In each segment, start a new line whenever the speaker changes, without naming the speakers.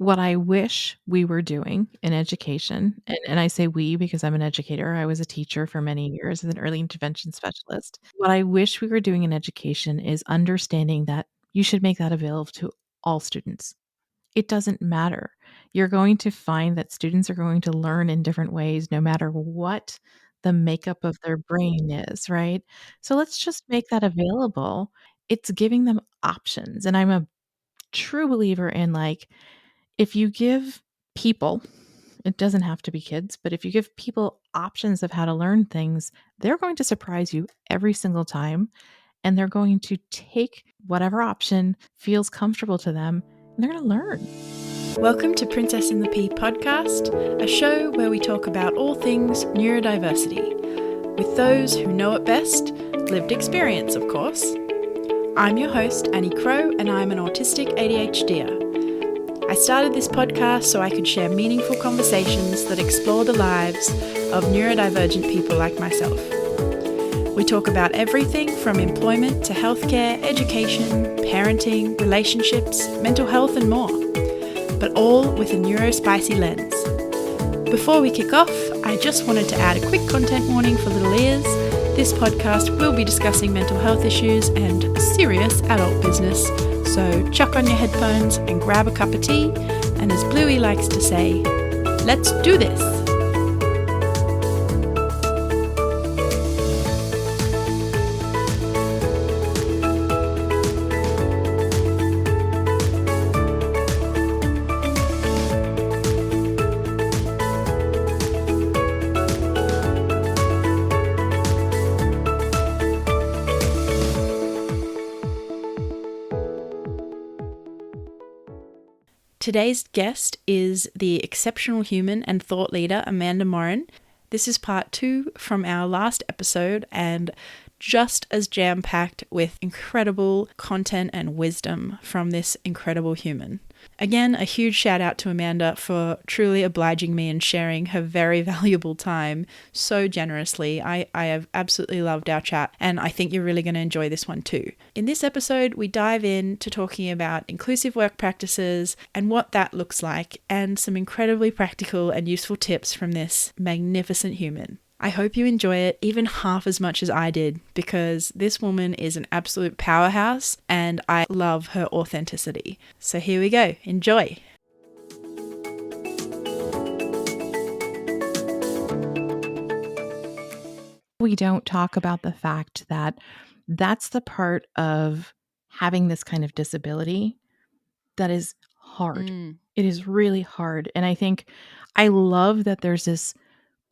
What I wish we were doing in education, and I say we because I'm an educator, I was a teacher for many years as an early intervention specialist. What I wish we were doing in education is understanding that you should make that available to all students. It doesn't matter. You're going to find that students are going to learn in different ways no matter what the makeup of their brain is, right? So let's just make that available. It's giving them options, and I'm a true believer in, like, if you give people, it doesn't have to be kids, but if you give people options of how to learn things, they're going to surprise you every single time, and they're going to take whatever option feels comfortable to them, and they're gonna learn.
Welcome to Princess in the Pea podcast, a show where we talk about all things neurodiversity, with those who know it best, lived experience, of course. I'm your host, Annie Crow, and I'm an autistic ADHDer. I started this podcast so I could share meaningful conversations that explore the lives of neurodivergent people like myself. We talk about everything from employment to healthcare, education, parenting, relationships, mental health, and more, but all with a neurospicy lens. Before we kick off, I just wanted to add a quick content warning for little ears. This podcast will be discussing mental health issues and serious adult business, so chuck on your headphones and grab a cup of tea, and as Bluey likes to say, let's do this! Today's guest is the exceptional human and thought leader, Amanda Morin. This is part 2 from our last episode and just as jam-packed with incredible content and wisdom from this incredible human. Again, a huge shout out to Amanda for truly obliging me and sharing her very valuable time so generously. I have absolutely loved our chat, and I think you're really going to enjoy this one too. In this episode, we dive into talking about inclusive work practices and what that looks like, and some incredibly practical and useful tips from this magnificent human. I hope you enjoy it even half as much as I did, because this woman is an absolute powerhouse and I love her authenticity. So here we go. Enjoy.
We don't talk about the fact that that's the part of having this kind of disability that is hard. It is really hard. And I think I love that there's this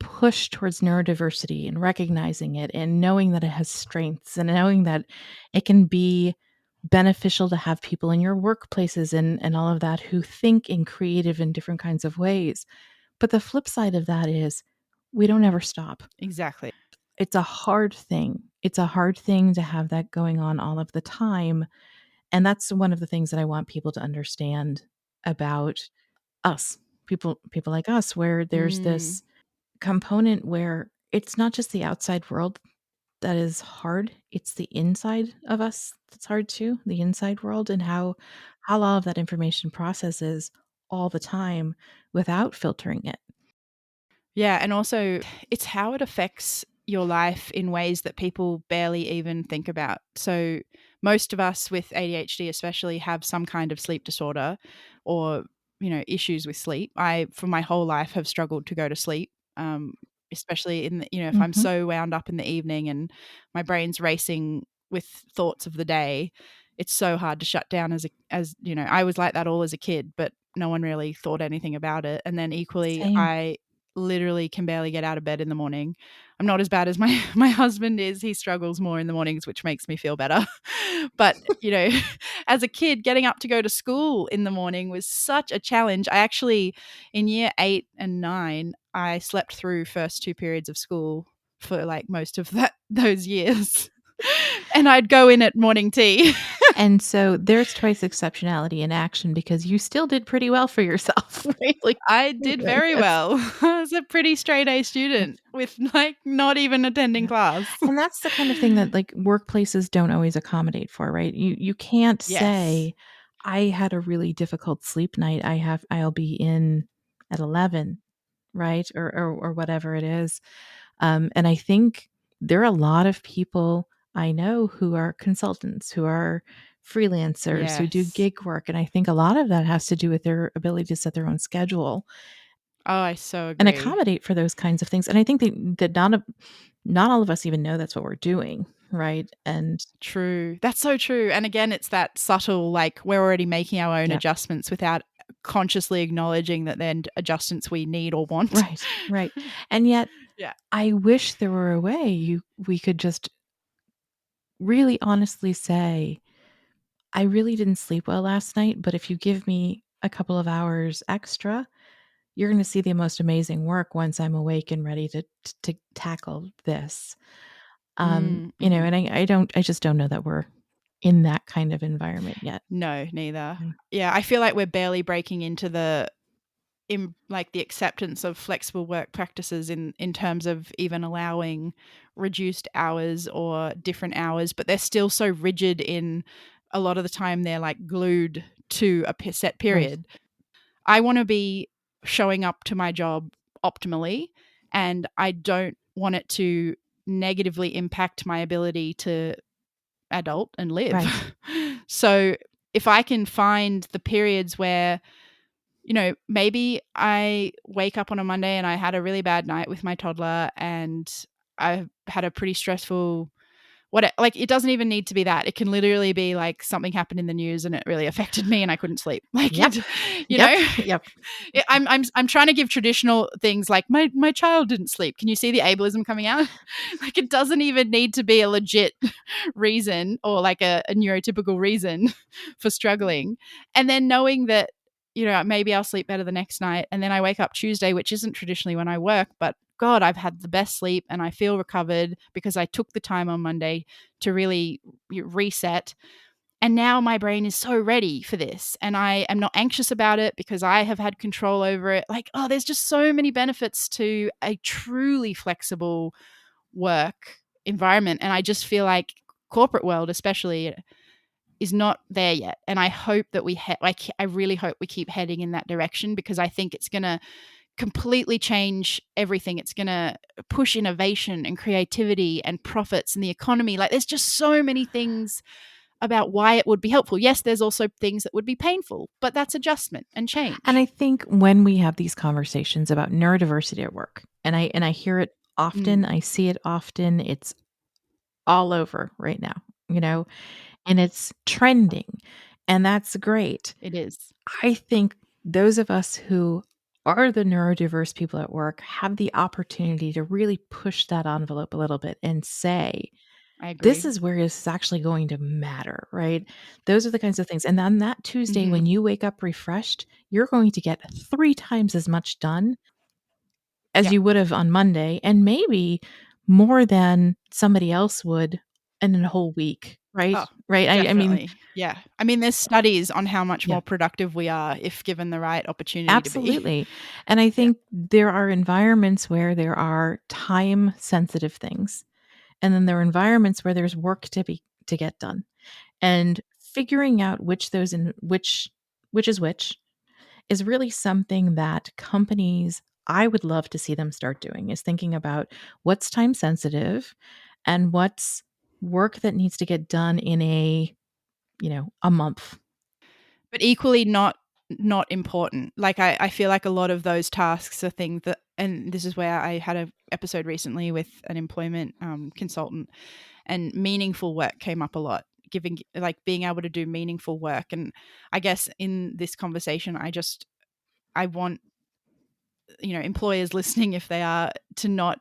push towards neurodiversity and recognizing it and knowing that it has strengths and knowing that it can be beneficial to have people in your workplaces and all of that who think in creative and different kinds of ways. But the flip side of that is we don't ever stop.
Exactly.
It's a hard thing. It's a hard thing to have that going on all of the time. And that's one of the things that I want people to understand about us, people like us, where there's this component where it's not just the outside world that is hard, it's the inside of us that's hard too, the inside world, and how all of that information processes all the time without filtering it.
Yeah, and also it's how it affects your life in ways that people barely even think about. So most of us with ADHD especially have some kind of sleep disorder or, issues with sleep. I, for my whole life, have struggled to go to sleep, especially if I'm so wound up in the evening and my brain's racing with thoughts of the day. It's so hard to shut down as I was like that all as a kid, but no one really thought anything about it. And then equally,
Same.
I literally can barely get out of bed in the morning. I'm not as bad as my husband is. He struggles more in the mornings, which makes me feel better. But, as a kid, getting up to go to school in the morning was such a challenge. I actually, in year 8 and 9, I slept through first 2 periods of school for like most of those years. And I'd go in at morning tea.
And so there's twice exceptionality in action because you still did pretty well for yourself, right? Like,
I did very well. I was a pretty straight A student with like not even attending class.
And that's the kind of thing that like workplaces don't always accommodate for, right? You can't say, I had a really difficult sleep night. I'll be in at 11, right? Or whatever it is. And I think there are a lot of people I know who are consultants, who are freelancers, who do
Yes.
gig work, and I think a lot of that has to do with their ability to set their own schedule
Oh, I so
and
agree.
accommodate for those kinds of things. And I think that not all of us even know that's what we're doing, right? And
True. That's so true. And again, it's that subtle, like we're already making our own
yeah,
adjustments without consciously acknowledging that they're adjustments we need or want.
right, right. And yet
Yeah.
I wish there were a way we could just really honestly say, I really didn't sleep well last night, but if you give me a couple of hours extra, you're going to see the most amazing work once I'm awake and ready to tackle this.
Mm-hmm.
And I just don't know that we're in that kind of environment yet.
No, neither.
Mm.
Yeah, I feel like we're barely breaking into in like the acceptance of flexible work practices in terms of even allowing reduced hours or different hours, but they're still so rigid in a lot of the time they're like glued to a set
Right.
period. I want to be showing up to my job optimally, and I don't want it to negatively impact my ability to adult and live.
Right.
So if I can find the periods where, maybe I wake up on a Monday and I had a really bad night with my toddler and I've had a pretty stressful like it doesn't even need to be that. It can literally be like something happened in the news and it really affected me and I couldn't sleep. Like
Yep.
it, you
Yep.
know,
Yep.
I'm trying to give traditional things like my child didn't sleep. Can you see the ableism coming out? Like it doesn't even need to be a legit reason or like a neurotypical reason for struggling. And then knowing that, maybe I'll sleep better the next night. And then I wake up Tuesday, which isn't traditionally when I work, but God, I've had the best sleep and I feel recovered because I took the time on Monday to really reset. And now my brain is so ready for this. And I am not anxious about it because I have had control over it. Like, oh, there's just so many benefits to a truly flexible work environment. And I just feel like corporate world, especially, is not there yet. And I hope that I really hope we keep heading in that direction because I think it's going to completely change everything. It's going to push innovation and creativity and profits and the economy. Like there's just so many things about why it would be helpful. Yes, there's also things that would be painful, but that's adjustment and
And
change.
I think when we have these conversations about neurodiversity at work, and I hear it often,
Mm,
I see it often, it's all over right now, you know, and it's trending, and that's great.
it is.
I think those of us who are the neurodiverse people at work have the opportunity to really push that envelope a little bit and say,
I
this
agree.
is where it's actually going to matter, right? Those are the kinds of things. And on that Tuesday,
Hmm.
when you wake up refreshed, you're going to get 3 times as much done as
Yeah.
you would have on Monday, and maybe more than somebody else would in a whole week, right?
Oh,
Right? I mean,
definitely. Yeah. I mean, there's studies on how much
yeah.
more productive we are if given the right opportunity to be.
Absolutely. And I
Yeah.
think there are environments where there are time sensitive things, and then there are environments where there's work to get done. And figuring out which is which is really something that companies I would love to see them start doing is thinking about what's time sensitive and what's work that needs to get done in a month.
But equally not important. Like I feel like a lot of those tasks are things that, and this is where I had a episode recently with an employment consultant, and meaningful work came up a lot. Giving like being able to do meaningful work, and I guess in this conversation, I want employers listening, if they are, to not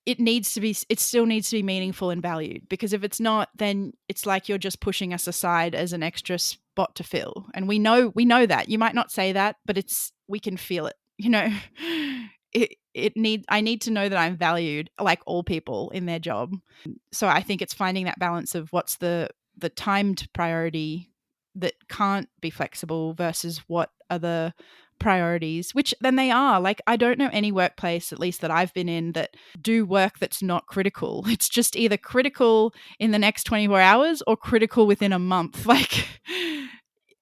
it still needs to be meaningful and valued, because if it's not, then it's like you're just pushing us aside as an extra spot to fill, and we know that you might not say that, but we can feel it. I need to know that I'm valued like all people in their job. So I think it's finding that balance of what's the timed priority that can't be flexible versus what are the priorities, which then they are. Like I don't know any workplace, at least that I've been in, that do work that's not critical. It's just either critical in the next 24 hours or critical within a month. Like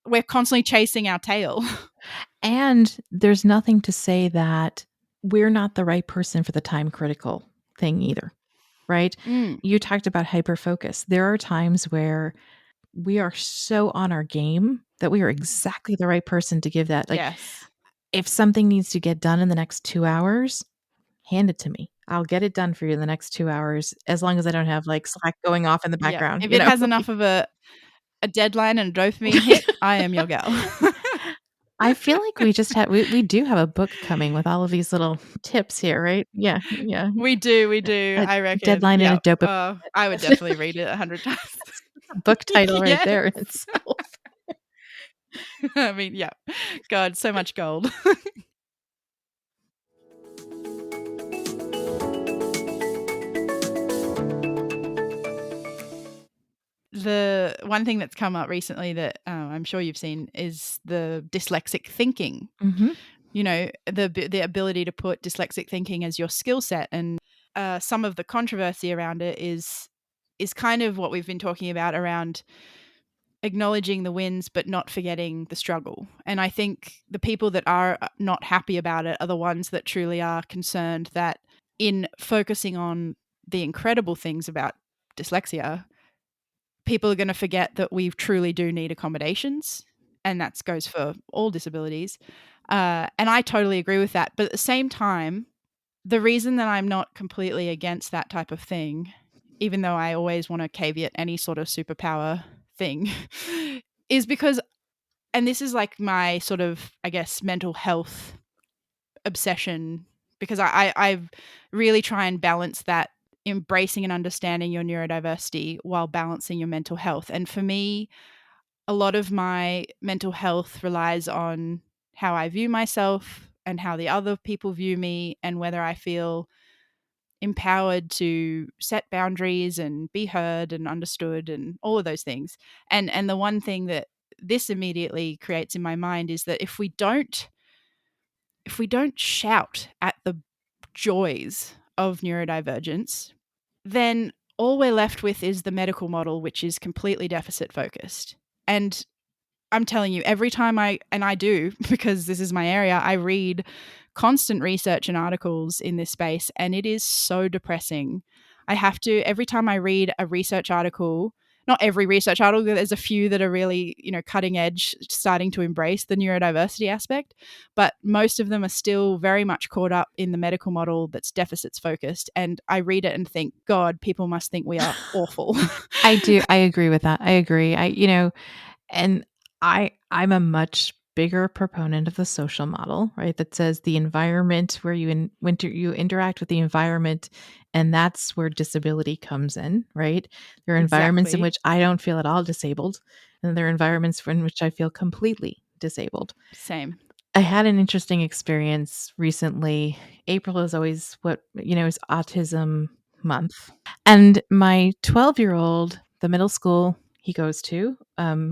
we're constantly chasing our tail.
And there's nothing to say that we're not the right person for the time critical thing either, right?
Mm,
You talked about hyper focus. There are times where we are so on our game that we are exactly the right person to give that. Like,
yes.
if something needs to get done in the next 2 hours, hand it to me. I'll get it done for you in the next 2 hours as long as I don't have, like, Slack going off in the
Yep.
background,
If
you
it
know?
has enough of a deadline and a dopamine hit, I am your gal.
I feel like we just have we do have a book coming with all of these little tips here, right? Yeah, yeah.
We do, we do.
A
I reckon.
deadline and a
Yeah.
dopamine
I would
hit.
definitely read it 100 times.
A book title right
Yes.
there in itself.
I mean, yeah. God, so much gold. The one thing that's come up recently that I'm sure you've seen is the dyslexic thinking.
Mhm.
You know, the ability to put dyslexic thinking as your skill set, and some of the controversy around it is kind of what we've been talking about around acknowledging the wins but not forgetting the struggle. And I think the people that are not happy about it are the ones that truly are concerned that in focusing on the incredible things about dyslexia, people are going to forget that we truly do need accommodations, and that goes for all disabilities. And I totally agree with that. But at the same time, the reason that I'm not completely against that type of thing, even though I always want to caveat any sort of superpower thing, is because, and this is like my sort of, I guess, mental health obsession, because I really try and balance that, embracing and understanding your neurodiversity while balancing your mental health. And for me, a lot of my mental health relies on how I view myself and how the other people view me, and whether I feel empowered to set boundaries and be heard and understood and all of those things. And the one thing that this immediately creates in my mind is that if we don't shout at the joys of neurodivergence, then all we're left with is the medical model, which is completely deficit focused. And I'm telling you, every time I do, because this is my area, I read constant research and articles in this space, and it is so depressing. I have to, every time I read a research article, not every research article, there's a few that are really, cutting edge, starting to embrace the neurodiversity aspect, but most of them are still very much caught up in the medical model that's deficits focused. And I read it and think, God, people must think we are awful.
I do. I agree with that. I agree. And I'm a much bigger proponent of the social model, right? That says the environment where you interact with the environment, and that's where disability comes in, right? There are environments in
Exactly.
which I don't feel at all disabled, and there are environments in which I feel completely disabled.
Same.
I had an interesting experience recently. April is always is autism month. And my 12-year-old, the middle school he goes to,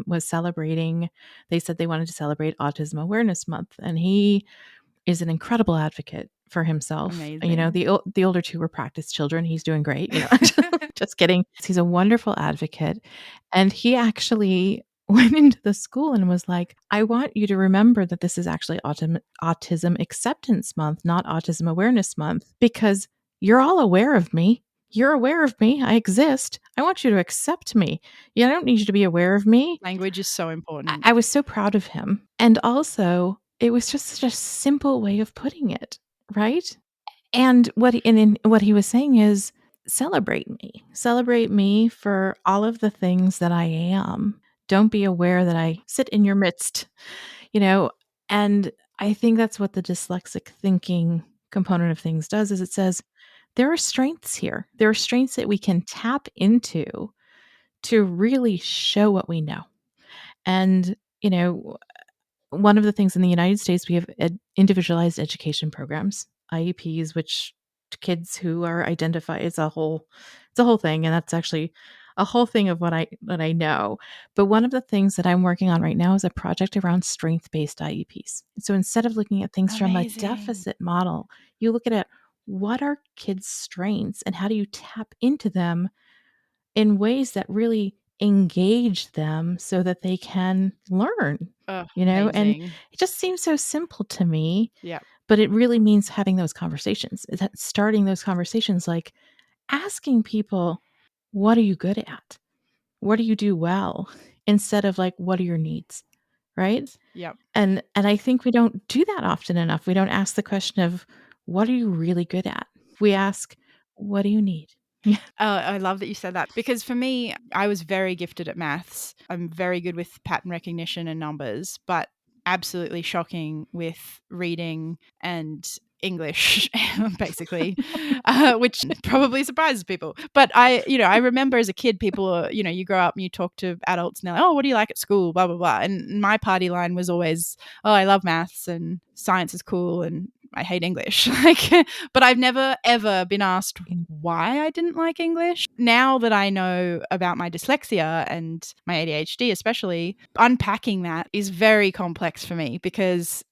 was celebrating. They said they wanted to celebrate Autism Awareness Month, and he is an incredible advocate for himself.
Amazing.
The older two were practice children. He's doing great. Just kidding. He's a wonderful advocate, and he actually went into the school and was like, "I want you to remember that this is actually Autism Acceptance Month, not Autism Awareness Month, because you're all aware of me. You're aware of me. I exist. I want you to accept me. Yeah, I don't need you to be aware of me."
Language is so
I
important.
I was so proud of him. And also, it was just such a simple way of putting it, right? And what he was saying is, celebrate me. Celebrate me for all of the things that I am. Don't be aware that I sit in your midst, you know? And I think that's what the dyslexic thinking component of things does, is it says there are strengths here. There are strengths that we can tap into to really show what we know. And, one of the things in the United States, we have individualized education programs, IEPs, which kids who are identified, it's a whole thing, and that's actually a whole thing of what I know. But one of the things that I'm working on right now is a project around strength-based IEPs. So instead of looking at things from a
Amazing.
deficit model, you look at it, what are kids' strengths and how do you tap into them in ways that really engage them so that they can learn,
Oh,
and
amazing.
it just seems so simple to me,
Yeah.
but it really means having those conversations. Is that starting those conversations, like asking people, "What are you good at? What do you do well?" Instead of like, "What are your needs?" Right?
Yep.
And I think we don't do that often enough. We don't ask the question of, "What are you really good at?" We ask, "What do you need?" Yeah.
I love that you said that because for me, I was very gifted at maths. I'm very good with pattern recognition and numbers, but absolutely shocking with reading and English, basically, which probably surprises people. But I remember as a kid, people are, you grow up and you talk to adults and they're like, oh, what do you like at school? Blah, blah, blah. And my party line was always, oh, I love maths and science is cool and I hate English. But I've never ever been asked why I didn't like English. Now that I know about my dyslexia and my ADHD, especially, unpacking that is very complex for me because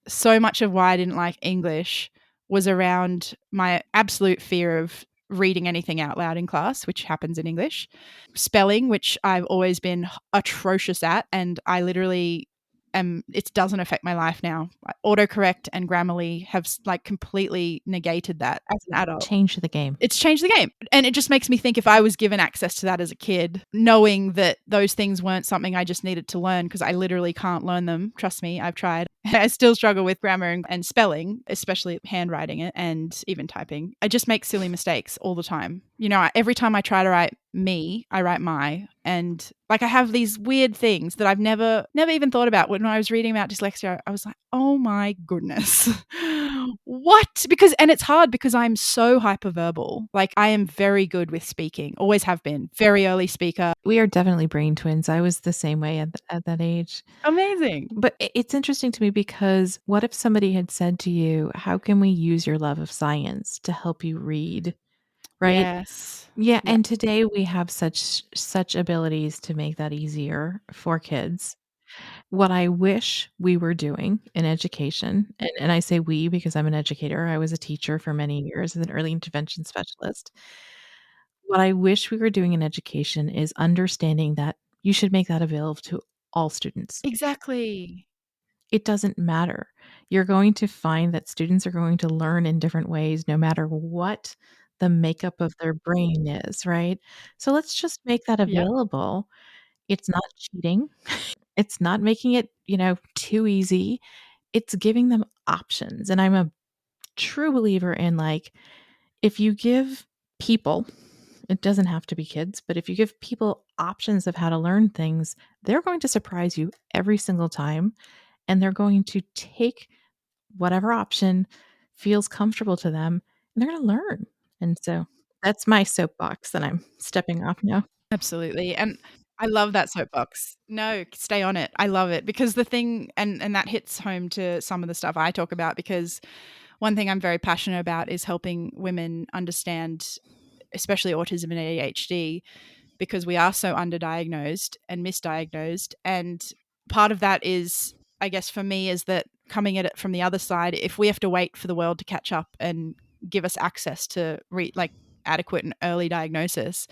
so much of why I didn't like English was around my absolute fear of reading anything out loud in class, which happens in English, spelling, which I've always been atrocious at, and I literally it doesn't affect my life now. Autocorrect and Grammarly have like completely negated that as an adult.
Change the game.
It's changed the game. And it just makes me think if I was given access to that as a kid, knowing that those things weren't something I just needed to learn because I literally can't learn them. Trust me, I've tried. I still struggle with grammar and spelling, especially handwriting it and even typing. I just make silly mistakes all the time. Every time I try to write me, I write my. And like I have these weird things that I've never even thought about. When I was reading about dyslexia, I was like, oh my goodness. What? And it's hard because I'm so hyperverbal. Like I am very good with speaking, always have been, very early speaker.
We are definitely brain twins. I was the same way at that age.
Amazing.
But it's interesting to me because what if somebody had said to you, "How can we use your love of science to help you read?" Right?
Yes.
Yeah,
Yeah.
and today we have such abilities to make that easier for kids. What I wish we were doing in education, and I say we because I'm an educator, I was a teacher for many years as an early intervention specialist. What I wish we were doing in education is understanding that you should make that available to all students.
Exactly.
It doesn't matter. You're going to find that students are going to learn in different ways no matter what the makeup of their brain is, right? So let's just make that
Yep.
available. It's not cheating. It's not making it, too easy. It's giving them options. And I'm a true believer in like if you give people, it doesn't have to be kids, but if you give people options of how to learn things, they're going to surprise you every single time and they're going to take whatever option feels comfortable to them and they're going to learn. And so that's my soapbox that I'm stepping off now.
Absolutely. And I love that soapbox. No, stay on it. I love it because the thing and that hits home to some of the stuff I talk about because one thing I'm very passionate about is helping women understand especially autism and ADHD because we are so underdiagnosed and misdiagnosed. And part of that is, I guess, for me, is that coming at it from the other side, if we have to wait for the world to catch up and give us access to like adequate and early diagnosis,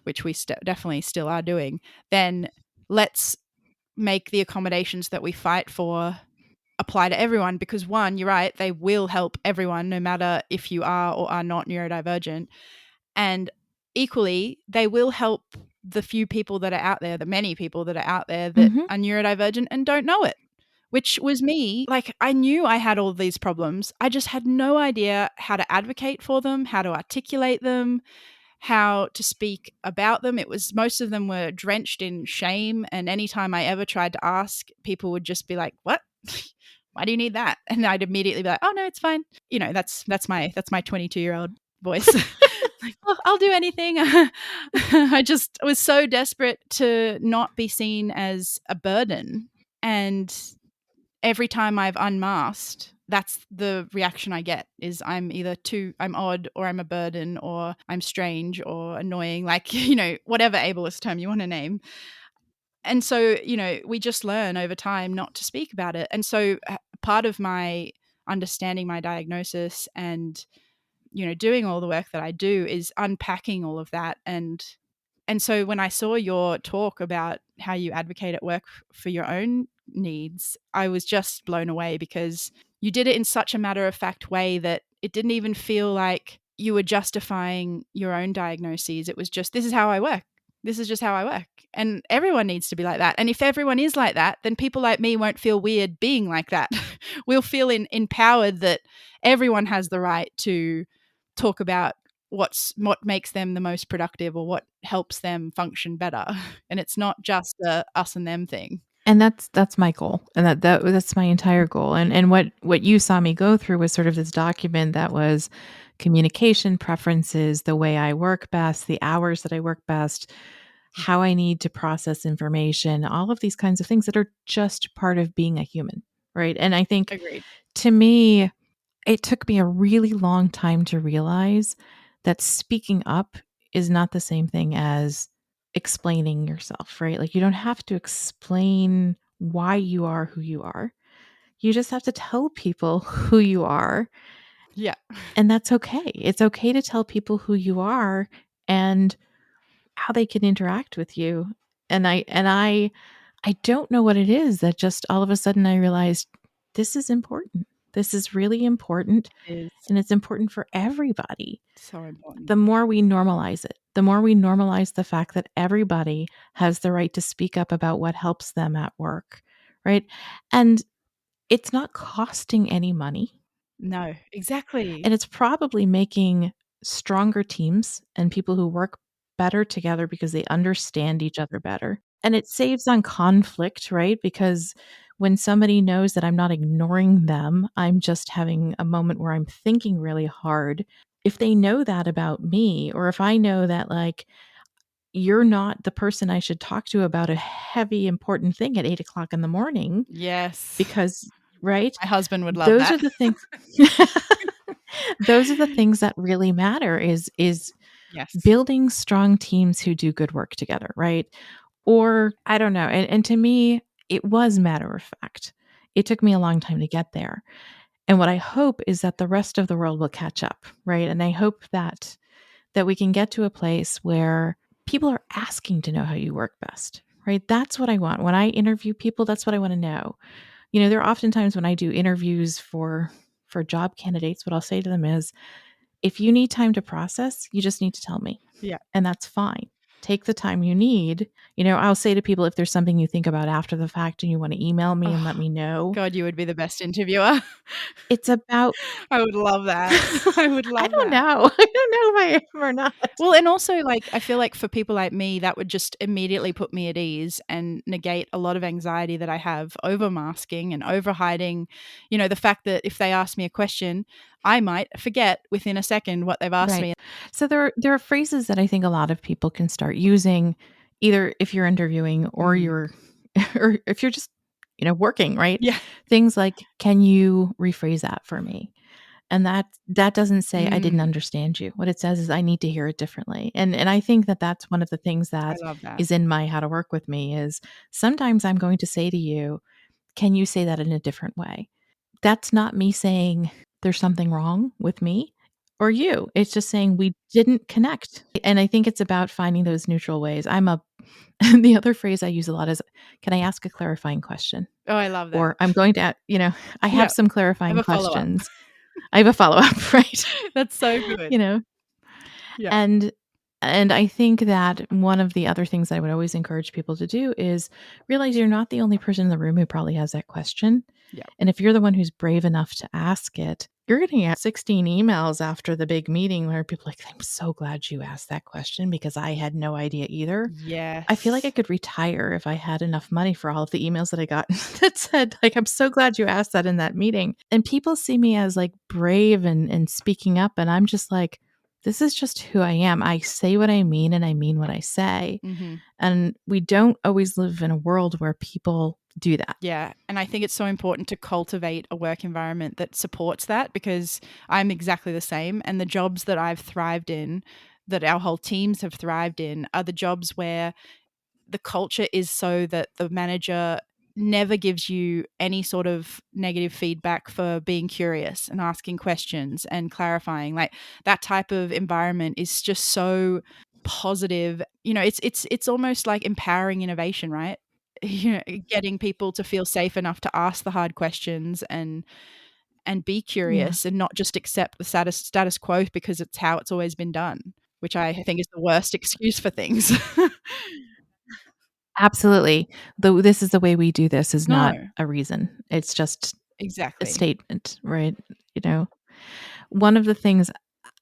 which we definitely still are doing, then let's make the accommodations that we fight for apply to everyone because one, you're right, they will help everyone no matter if you are or are not neurodivergent. And equally, they will help the few people that are out there, the many people that are out there that
Mhm.
are neurodivergent and don't know it, which was me. Like, I knew I had all these problems. I just had no idea how to advocate for them, how to articulate them, how to speak about them. It was most of them were drenched in shame. And anytime I ever tried to ask, people would just be like, what? Why do you need that? And I'd immediately be like, oh no, it's fine. That's my 22-year-old voice. Like, well, I'll do anything. I just was so desperate to not be seen as a burden. And every time I've unmasked, that's the reaction I get is I'm odd or I'm a burden or I'm strange or annoying, like, whatever ableist term you want to name. And so, we just learn over time not to speak about it. And so part of my understanding my diagnosis and, doing all the work that I do is unpacking all of that and And so when I saw your talk about how you advocate at work for your own needs, I was just blown away because you did it in such a matter of fact way that it didn't even feel like you were justifying your own diagnoses. It was just, this is how I work. This is just how I work. And everyone needs to be like that. And if everyone is like that, then people like me won't feel weird being like that. We'll feel empowered that everyone has the right to talk about what makes them the most productive or what helps them function better. And it's not just a us and them thing.
And that's my goal, and that's my entire goal, and what you saw me go through was sort of this document that was communication preferences, the way I work best, the hours that I work best, how I need to process information, all of these kinds of things that are just part of being a human, right? And I think,
Agreed.
to me, it took me a really long time to realize that speaking up is not the same thing as explaining yourself, right? Like, you don't have to explain why you are who you are. You just have to tell people who you are,
Yeah.
and that's okay. It's okay to tell people who you are and how they can interact with you. And I don't know what it is that just all of a sudden I realized this is important. This is really important,
It is
and it's important for everybody.
so important.
The more we normalize it, the more we normalize the fact that everybody has the right to speak up about what helps them at work, right? And it's not costing any money,
No, exactly.
and it's probably making stronger teams and people who work better together because they understand each other better. And it saves on conflict, right? Because when somebody knows that I'm not ignoring them, I'm just having a moment where I'm thinking really hard. If they know that about me, or if I know that, like, you're not the person I should talk to about a heavy, important thing at 8 o'clock in the morning,
Yes.
because, right?
My husband would love
Those are
that.
the things. Those are the things that really matter, is
Yes.
building strong teams who do good work together, right? Or I don't know. And to me, it was matter of fact. It took me a long time to get there. And what I hope is that the rest of the world will catch up, right? And I hope that we can get to a place where people are asking to know how you work best, right? That's what I want. When I interview people, that's what I want to know. There are often times when I do interviews for job candidates, what I'll say to them is, if you need time to process, you just need to tell me.
Yeah.
And that's fine. Take the time you need. I'll say to people, if there's something you think about after the fact and you want to email me and let
Oh,
me know,
God, you would be the best interviewer.
it's about
I would love that. I would
I
love
don't
that.
know. I don't know if I am or not.
Well, and also, like, I feel like for people like me, that would just immediately put me at ease and negate a lot of anxiety that I have over masking and over hiding. The fact that if they ask me a question, I might forget within a second what they've asked
Right.
me.
So there are phrases that I think a lot of people can start using, either if you're interviewing or
Mm.
you're or if you're just, working, right?
Yeah.
Things like, "Can you rephrase that for me?" And that doesn't say I didn't
Mm.
understand you. What it says is I need to hear it differently. And I think that that's one of the things
I
that
love that.
is in my how to work with me is sometimes I'm going to say to you, "Can you say that in a different way?" That's not me saying there's something wrong with me or you. It's just saying we didn't connect. And I think it's about finding those neutral ways. The other phrase I use a lot is, "Can I ask a clarifying question?"
Oh, I love that.
Or I'm going to, I have
Yeah.
some
I have
clarifying
a follow-up.
questions. I have a follow-up, right?
That's so good.
You know?
Yeah.
And I think that one of the other things I would always encourage people to do is realize you're not the only person in the room who probably has that question.
Yeah.
And if you're the one who's brave enough to ask it, you're going to get 16 emails after the big meeting where people are like, "I'm so glad you asked that question because I had no idea either." I feel like I
Yes.
could retire if I had enough money for all of the emails that I got that said, like, "I'm so glad you asked that in that meeting." And people see me as, like, brave and speaking up, and I'm just like, this is just who I am. I say what I mean, and I mean what I say.
Mhm.
And we don't always live in a world where people do that.
Yeah, and I think it's so important to cultivate a work environment that supports that because I'm exactly the same, and the jobs that I've thrived in, that our whole teams have thrived in, are the jobs where the culture is so that the manager never gives you any sort of negative feedback for being curious and asking questions and clarifying. Like, that type of environment is just so positive, it's almost like empowering innovation, right? Getting people to feel safe enough to ask the hard questions and be
Yeah.
curious and not just accept the status quo because it's how it's always been done, which I think is the worst excuse for things.
Absolutely. Though this is the way we do this is not
No,
a reason. It's just a
exactly.
statement, right? You know, one of the things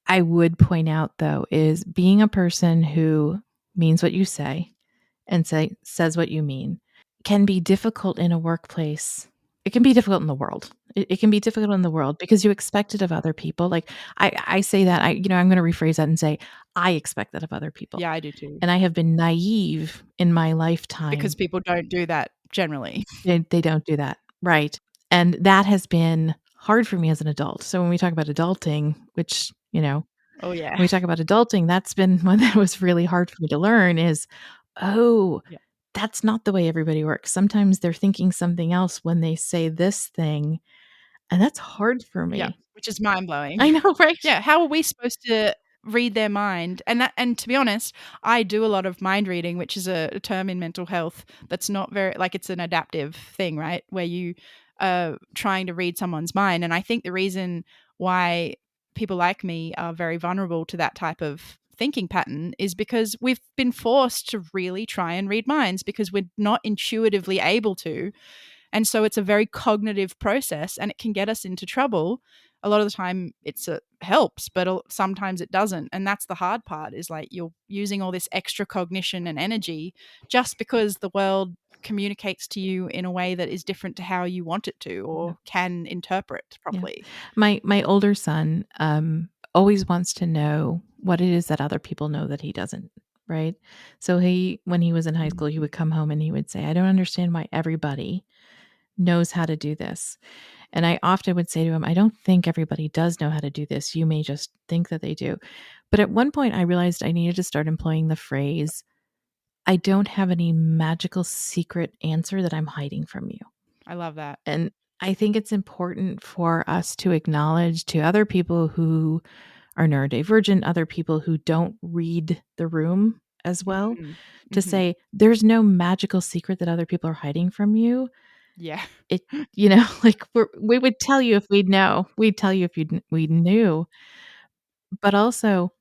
I would point out though is being a person who means what you say and says what you mean can be difficult in a workplace. It can be difficult in the world. It can be difficult in the world because you expect it of other people. Like I say that I'm going to rephrase that and say I expect that of other people.
Yeah, I do too.
And I have been naive in my
Because
lifetime.
people don't do that generally.
They don't do that. Right. And that has been hard for me as an adult. So when we talk about adulting, which,
Oh, yeah.
when we talk about adulting, that's been one that was really hard for me to learn is, oh,
Yeah.
that's not the way everybody works. Sometimes they're thinking something else when they say this thing, and that's hard for
Yeah,
me.
which is mind-blowing.
I know, right?
Yeah, how are we supposed to read their mind? And to be honest, I do a lot of mind reading, which is a term in mental health that's not very like it's an adaptive thing, right? Where you are trying to read someone's mind. And I think the reason why people like me are very vulnerable to that type of thinking pattern is because we've been forced to really try and read minds because we're not intuitively able to. And so it's a very cognitive process and it can get us into trouble. A lot of the time it helps, but sometimes it doesn't. And that's the hard part is like you're using all this extra cognition and energy just because the world communicates to you in a way that is different to how you want it to
Yeah.
or can interpret
Yeah.
properly.
My older son, always wants to know what it is that other people know that he doesn't, right? So when he was in high school, he would come home and he would say, "I don't understand why everybody knows how to do this." And I often would say to him, "I don't think everybody does know how to do this. You may just think that they do." But at one point, I realized I needed to start employing the phrase, "I don't have any magical secret answer that I'm hiding from you."
I love that.
And I think it's important for us to acknowledge to other people who are neurodivergent, other people who don't read the room as well,
Mm-hmm.
to
Mm-hmm.
say, "There's no magical secret that other people are hiding from you."
Yeah.
It like, we would tell you if we'd know. We'd tell you if we knew. But also,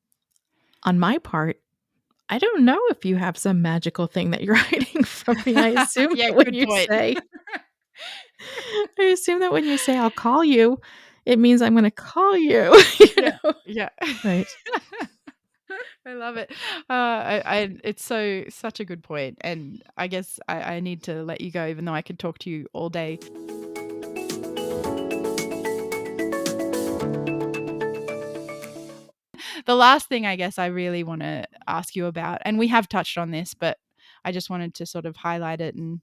on my part, I don't know if you have some magical thing that you're hiding from me.
Yeah, good point.
I assume that when you say, "I'll call you," it means I'm gonna call you, you
Yeah.
know?
Yeah.
Right.
I love it. It's such a good point, and I guess I need to let you go, even though I could talk to you all day. The last thing I guess I really want to ask you about, and we have touched on this, but I just wanted to sort of highlight it and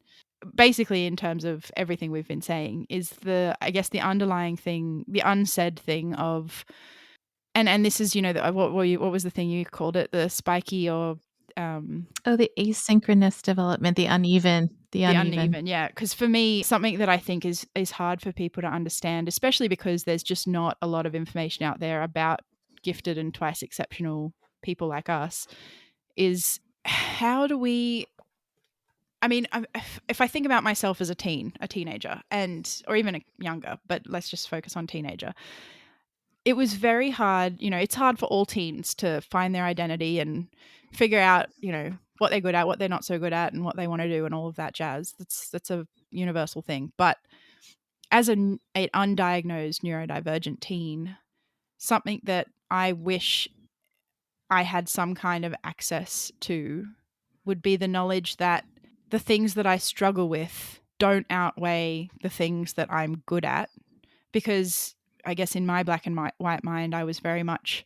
basically in terms of everything we've been saying is I guess the underlying thing, the unsaid thing of and this is what was the thing you called it, the spiky or
Oh, the asynchronous development, the
the
uneven.
uneven, yeah. Because for me, something that I think is hard for people to understand, especially because there's just not a lot of information out there about gifted and twice exceptional people like us, is how do we? I mean, if I think about myself as a teenager, and or even a younger, but let's just focus on teenager. It was very hard. It's hard for all teens to find their identity and figure out, what they're good at, what they're not so good at, and what they want to do, and all of that jazz. That's a universal thing. But as an undiagnosed neurodivergent teen, something that I wish I had some kind of access to would be the knowledge that the things that I struggle with don't outweigh the things that I'm good at. Because I guess in my black and white mind, I was very much,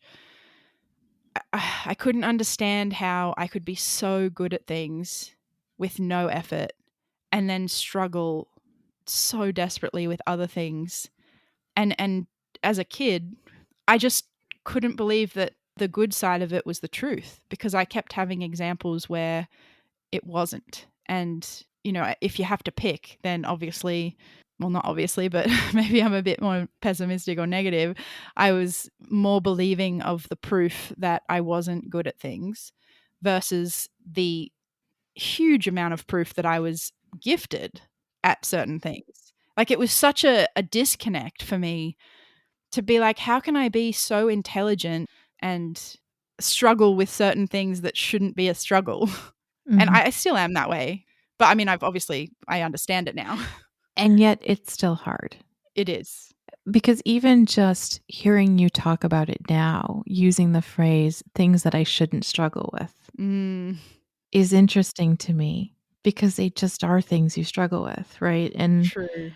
I couldn't understand how I could be so good at things with no effort and then struggle so desperately with other things. And as a kid, I just couldn't believe that the good side of it was the truth because I kept having examples where it wasn't. And, if you have to pick, then obviously, well, not obviously, but maybe I'm a bit more pessimistic or negative. I was more believing of the proof that I wasn't good at things versus the huge amount of proof that I was gifted at certain things. Like, it was such a disconnect for me to be like, how can I be so intelligent and struggle with certain things that shouldn't be a struggle? And
Mhm.
I still am that way. But I mean, I understand it now.
And yet it's still hard.
It is.
Because even just hearing you talk about it now, using the phrase "things that I shouldn't struggle with"
Mm,
is interesting to me because they just are things you struggle with, right?
true.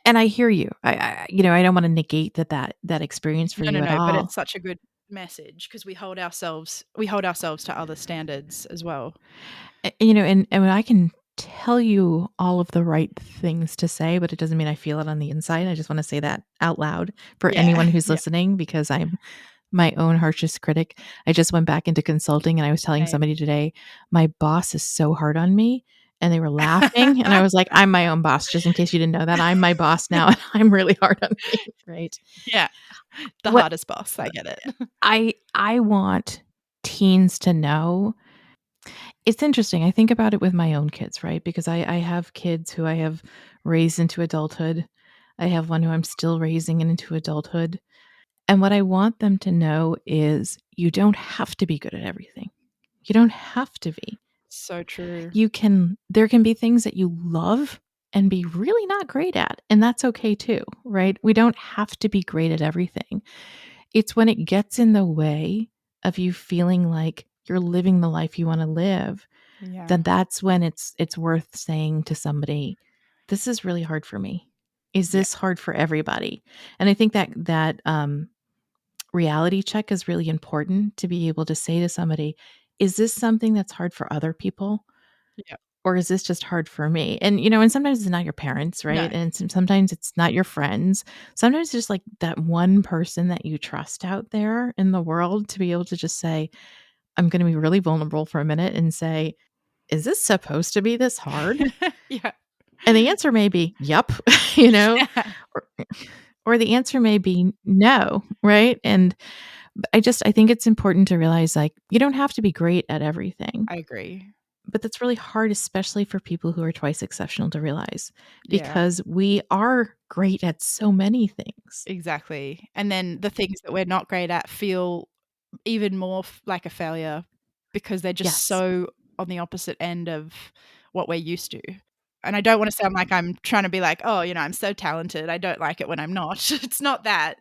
And I hear you. I don't wanna negate that experience for
No, no,
you at
no, but
all.
it's such a good message because we hold ourselves to other standards as well.
And when I can tell you all of the right things to say, but it doesn't mean I feel it on the inside. I just wanna say that out loud for
Yeah,
anyone who's
yeah,
listening because I'm my own harshest critic. I just went back into consulting and I was telling
same.
somebody today, my boss is so hard on me. And they were laughing. And I was like, I'm my own boss, just in case you didn't know that. I'm my boss now and I'm really hard on me. Right.
Yeah, the
What
hardest boss, I get it.
I want teens to know. It's interesting. I think about it with my own kids, right? Because I have kids who I have raised into adulthood. I have one who I'm still raising into adulthood. And what I want them to know is you don't have to be good at everything. You don't have to be.
So true.
There can be things that you love and be really not great at, and that's okay too, right? We don't have to be great at everything. It's when it gets in the way of you feeling like you're living the life you want to live,
Yeah.
then that's when it's worth saying to somebody, "This is really hard for me. Is
Yeah.
this hard for everybody?" And I think that reality check is really important to be able to say to somebody, "Is this something that's hard for other people?
Yeah.
Or is this just hard for me?" And sometimes it's not your parents, right?
No.
And sometimes it's not your friends. Sometimes it's just like that one person that you trust out there in the world to be able to just say, "I'm gonna be really vulnerable for a minute and say, is this supposed to be this hard?"
Yeah.
And the answer may be, "Yep," you know,
Yeah.
or or the answer may be no, right? And I think it's important to realize, like, you don't have to be great at everything,
I agree.
but that's really hard, especially for people who are twice exceptional to realize,
Yeah,
because we are great at so many things.
exactly. And then the things that we're not great at feel even more like a failure because they're just
Yes.
so on the opposite end of what we're used to. And I don't wanna sound like I'm trying to be like, "Oh, I'm so talented. I don't like it when I'm not." It's not that.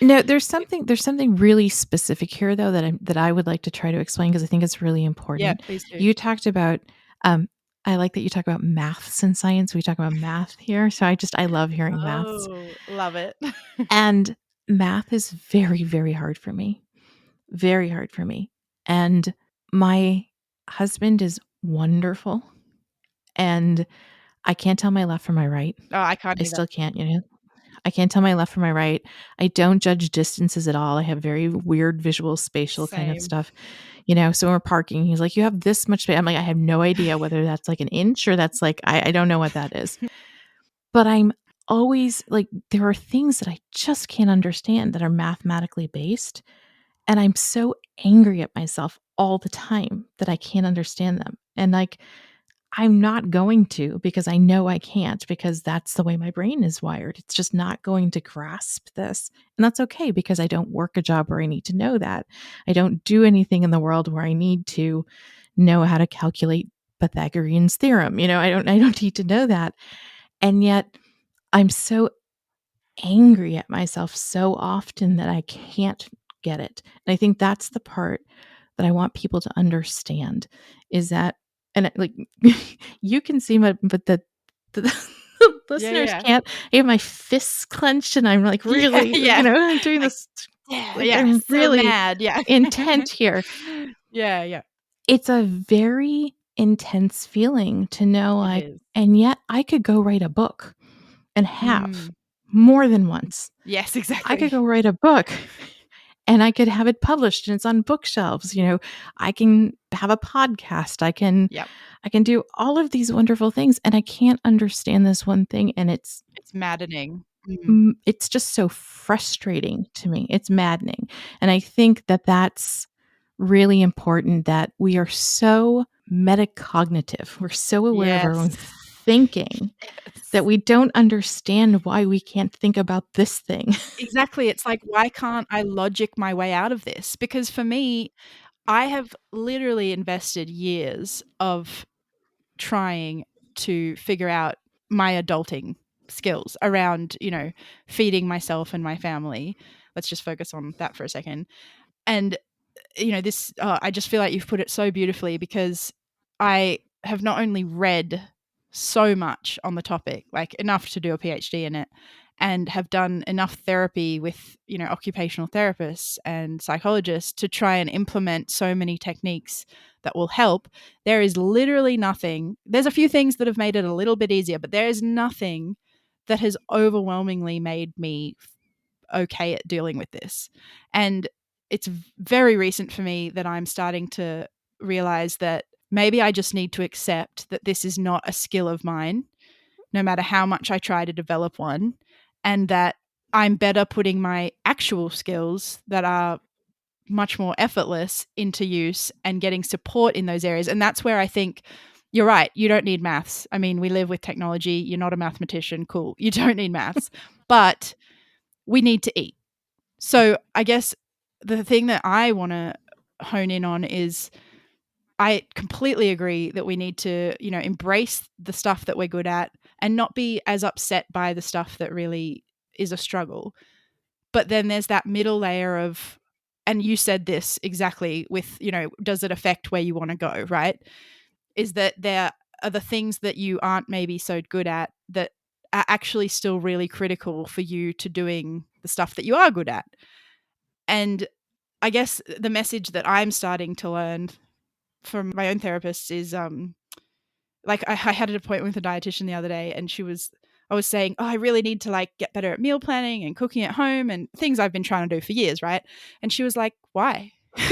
No,
It
there's something really specific here though that I would like to try to explain because I think it's really
Yeah,
important.
please do.
You talked about um I like that you talk about maths and science. We talk about math here. So I love hearing maths.
Oh, love it.
And math is very, very hard for me. Very hard for me. And my husband is wonderful and I can't tell my left from my right.
Oh, I can't
I
either.
still can't, you know? I can't tell my left from my right. I don't judge distances at all. I have very weird visual spatial kind of
Same.
stuff. So when we're parking, he's like, "You have this much space." I'm like, "I have no idea whether that's like an inch or that's like I don't know what that is." But I'm always like, there are things that I just can't understand that are mathematically based, and I'm so angry at myself all the time that I can't understand them. And like I'm not going to because I know I can't because that's the way my brain is wired. It's just not going to grasp this. And that's okay because I don't work a job where I need to know that. I don't do anything in the world where I need to know how to calculate Pythagorean's theorem. I don't need to know that. And yet I'm so angry at myself so often that I can't get it. And I think that's the part that I want people to understand is that, and like you can see my, but the
Yeah,
listeners
yeah.
can't. I have my fists clenched and I'm like
Yeah,
really,
yeah.
I'm doing
Like,
this,
yeah,
like
yeah,
I'm
so
really
mad, yeah.
intent here.
Yeah, yeah.
It's a very intense feeling to know,
It
like,
is.
and yet I could go write a book and have
Mm.
more than once.
Yes,
I could
exactly.
go write a book and I could have it published and it's on bookshelves. I can have a podcast.
Yep.
I can do all of these wonderful things and I can't understand this one thing and
It's maddening. Mm.
it's just so frustrating to me. It's maddening. And I think that that's really important that we are so metacognitive. We're so aware of our
Yes.
own thinking that
Yes.
we don't understand why we can't think about this thing.
Exactly. It's like, why can't I logic my way out of this? Because for me, I have literally invested years of trying to figure out my adulting skills around, feeding myself and my family. Let's just focus on that for a second. And this, I just feel like you've put it so beautifully, because I have not only read so much on the topic, like enough to do a PhD in it, and have done enough therapy with, occupational therapists and psychologists to try and implement so many techniques that will help. There is literally nothing. There's a few things that have made it a little bit easier, but there is nothing that has overwhelmingly made me okay at dealing with this. And it's very recent for me that I'm starting to realize that maybe I just need to accept that this is not a skill of mine, no matter how much I try to develop one, and that I'm better putting my actual skills that are much more effortless into use and getting support in those areas. And that's where I think you're right. You don't need maths. I mean, we live with technology. You're not a mathematician. Cool. You don't need maths. But we need to eat. So I guess the thing that I want to hone in on is, I completely agree that we need to, embrace the stuff that we're good at and not be as upset by the stuff that really is a struggle. But then there's that middle layer of, and you said this exactly with, does it affect where you want to go, right? Is that there are the things that you aren't maybe so good at that are actually still really critical for you to doing the stuff that you are good at. And I guess the message that I'm starting to learn from my own therapist is, like I had an appointment with a dietitian the other day, and I was saying, oh, I really need to like get better at meal planning and cooking at home and things I've been trying to do for years, right? And she was like, why? And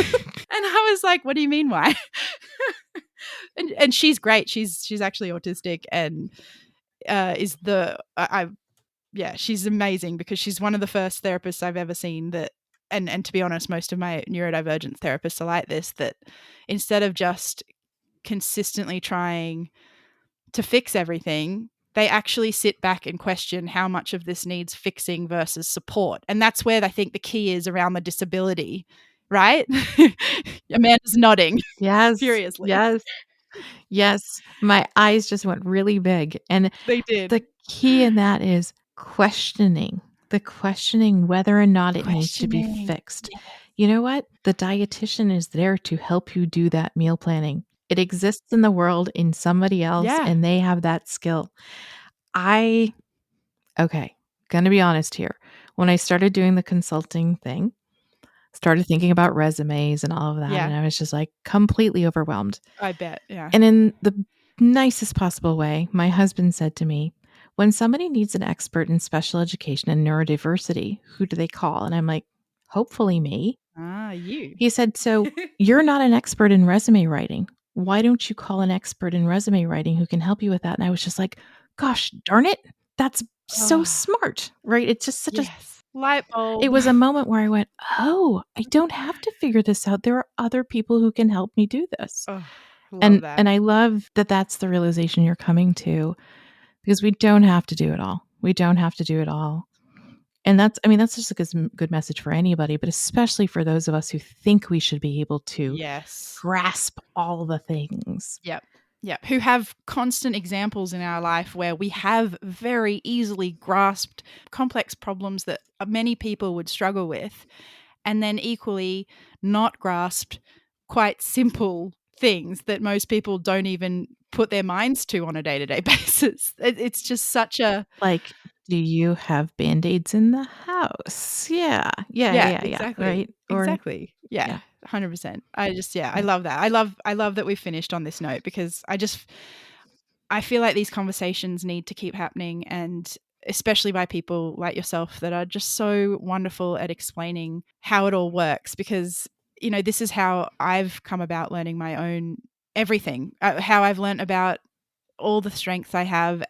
I was like, what do you mean why? And she's great. She's actually autistic, and is the I yeah, she's amazing, because she's one of the first therapists I've ever seen that, and to be honest, most of my neurodivergent therapists are like this, that instead of just consistently trying to fix everything, they actually sit back and question how much of this needs fixing versus support. And that's where I think the key is around the disability, right? Amanda's nodding
Yes,
furiously.
yes, yes. My eyes just went really big, and
They did.
the key in that is questioning whether or not it needs to be
Questioning.
fixed.
Yeah.
You know what? The dietitian is there to help you do that meal planning. It exists in the world in somebody else,
Yeah.
and they have that skill. I Okay, gonna be honest here. When I started doing the consulting thing, started thinking about resumes and all of that, and
Yeah.
I was just, like, completely overwhelmed.
I bet. Yeah.
And in the nicest possible way, my husband said to me, "When somebody needs an expert in special education and neurodiversity, who do they call?" And I'm like, "Hopefully me."
Ah, you.
He said, "So you're not an expert in resume writing. Why don't you call an expert in resume writing who can help you with that?" And I was just like, "Gosh darn it, that's so
Oh,
smart," right? It's just such a
yes. Light
it
bulb.
was a moment where I went, "Oh, I don't have to figure this out. There are other people who can help me do this."
Oh, love
And
that.
I love that that's the realization you're coming to, because we don't have to do it all. We don't have to do it all. And that's I mean, that's just a good message for anybody, but especially for those of us who think we should be able to
Yes.
grasp all the things.
Yep. Yep. Who have constant examples in our life where we have very easily grasped complex problems that many people would struggle with, and then equally not grasped quite simple things that most people don't even put their minds to on a day-to-day basis. It's just such a
Like, do you have Band-Aids in the house? Yeah. Yeah,
yeah,
yeah, yeah,
exactly.
right? Or
Exactly. Yeah,
yeah,
100%. I just yeah, I
yeah.
love that. I love that we finished on this note, because I feel like these conversations need to keep happening, and especially by people like yourself that are just so wonderful at explaining how it all works, because this is how I've come about learning my own everything, how I've learned about all the strengths I have,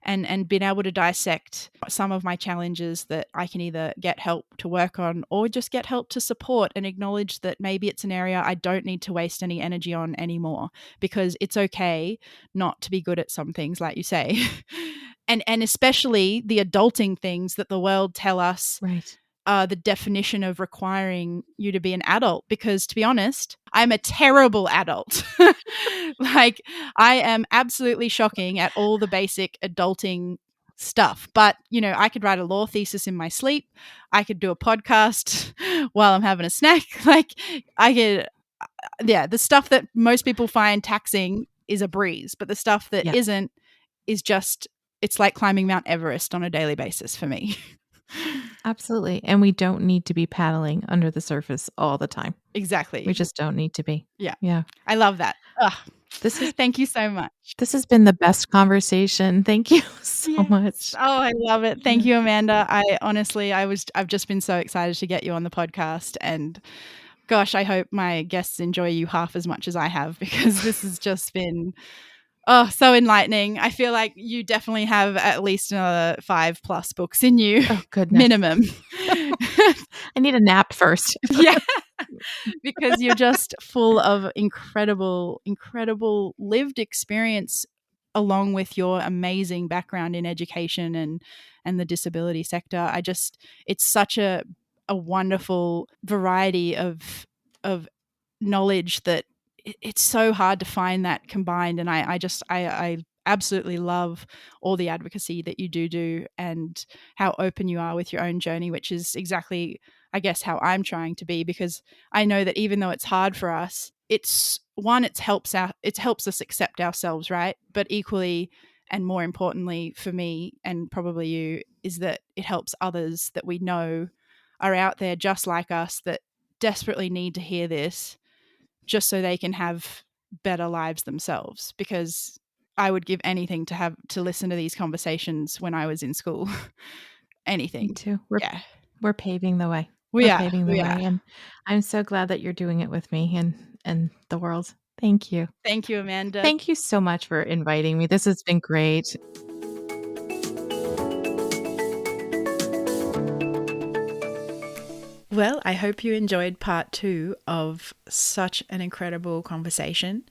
and been able to dissect some of my challenges that I can either get help to work on or just get help to support, and acknowledge that maybe it's an area I don't need to waste any energy on anymore, because it's okay not to be good at some things, like you say. And especially the adulting things that the world tell us
Right.
are the definition of requiring you to be an adult, because to be honest, I'm a terrible adult. Like, I am absolutely shocking at all the basic adulting stuff. But, I could write a law thesis in my sleep. I could do a podcast while I'm having a snack. Like, I could, yeah, the stuff that most people find taxing is a breeze, but the stuff that
Yeah,
isn't is just, it's like climbing Mount Everest on a daily basis for me.
absolutely. And we don't need to be paddling under the surface all the time. We
Exactly.
just don't need to be.
Yeah.
Yeah.
I love that. Ugh.
This is
Thank you so much.
this has been the best conversation. Thank you so
Yes.
much.
Oh, I love it. Thank
Yeah.
you, Amanda. I honestly, I've just been so excited to get you on the podcast, and gosh, I hope my guests enjoy you half as much as I have, because this has just been, oh, so enlightening. I feel like you definitely have at least another 5+ books in you,
Oh, goodness.
minimum.
I need a nap first.
Yeah. Because you're just full of incredible, incredible lived experience, along with your amazing background in education and the disability sector. It's such a wonderful variety of knowledge that it's so hard to find that combined. And I absolutely love all the advocacy that you do, and how open you are with your own journey, which is exactly, I guess, how I'm trying to be, because I know that even though it's hard for us, it helps us accept ourselves, right? But equally, and more importantly for me, and probably you, is that it helps others that we know are out there just like us, that desperately need to hear this, just so they can have better lives themselves. Because I would give anything to listen to these conversations when I was in school.
Me
Anything.
too.
Yeah.
We're paving the way.
We
We're
are.
paving the
We
way,
are.
and I'm so glad that you're doing it with me and the world. Thank you.
Thank you, Amanda.
Thank you so much for inviting me. This has been great.
Well, I hope you enjoyed part 2 of such an incredible conversation.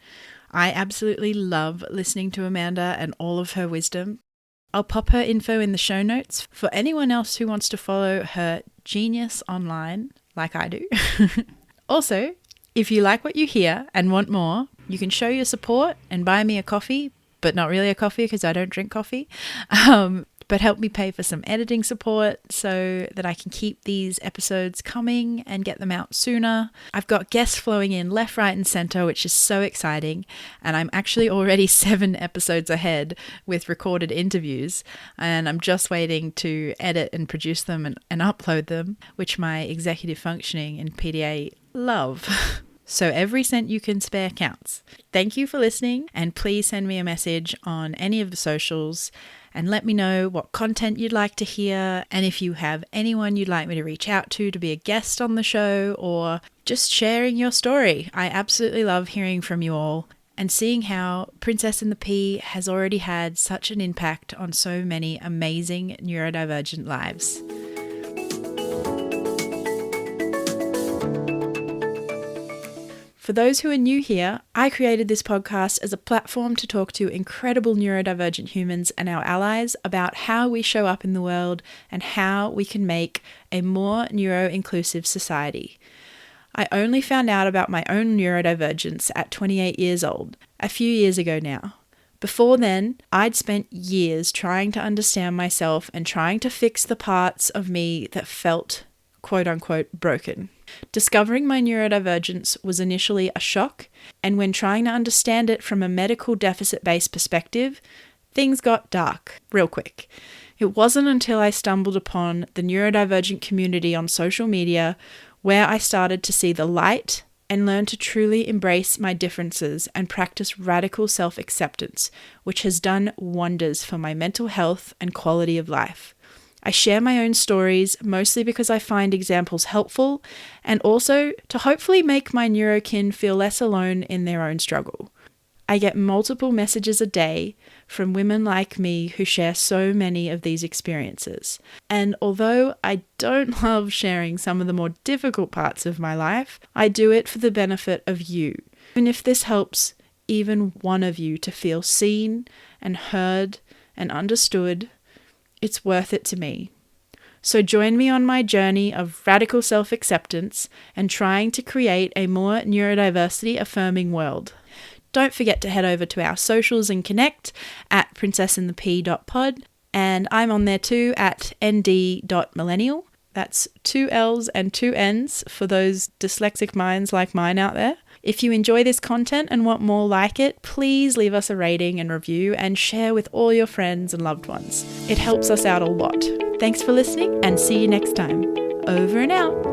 I absolutely love listening to Amanda and all of her wisdom. I'll pop her info in the show notes for anyone else who wants to follow her genius online, like I do. Also, if you like what you hear and want more, you can show your support and buy me a coffee, but not really a coffee because I don't drink coffee. But help me pay for some editing support so that I can keep these episodes coming and get them out sooner. I've got guests flowing in left, right, and center, which is so exciting. And I'm actually already 7 episodes ahead with recorded interviews. And I'm just waiting to edit and produce them and upload them, which my executive functioning and PDA love. So every cent you can spare counts. Thank you for listening, and please send me a message on any of the socials and let me know what content you'd like to hear, and if you have anyone you'd like me to reach out to be a guest on the show, or just sharing your story. I absolutely love hearing from you all and seeing how Princess and the Pea has already had such an impact on so many amazing neurodivergent lives. For those who are new here, I created this podcast as a platform to talk to incredible neurodivergent humans and our allies about how we show up in the world and how we can make a more neuro-inclusive society. I only found out about my own neurodivergence at 28 years old, a few years ago now. Before then, I'd spent years trying to understand myself and trying to fix the parts of me that felt, quote unquote, broken. Discovering my neurodivergence was initially a shock, and when trying to understand it from a medical deficit-based perspective, things got dark real quick. It wasn't until I stumbled upon the neurodivergent community on social media where I started to see the light and learn to truly embrace my differences and practice radical self-acceptance, which has done wonders for my mental health and quality of life. I share my own stories mostly because I find examples helpful, and also to hopefully make my neurokin feel less alone in their own struggle. I get multiple messages a day from women like me who share so many of these experiences. And although I don't love sharing some of the more difficult parts of my life, I do it for the benefit of you. Even if this helps even one of you to feel seen and heard and understood, it's worth it to me. So join me on my journey of radical self-acceptance and trying to create a more neurodiversity affirming world. Don't forget to head over to our socials and connect at princessinthep.pod, and I'm on there too at nd.millennial. That's 2 L's and 2 N's for those dyslexic minds like mine out there. If you enjoy this content and want more like it, please leave us a rating and review and share with all your friends and loved ones. It helps us out a lot. Thanks for listening and see you next time. Over and out.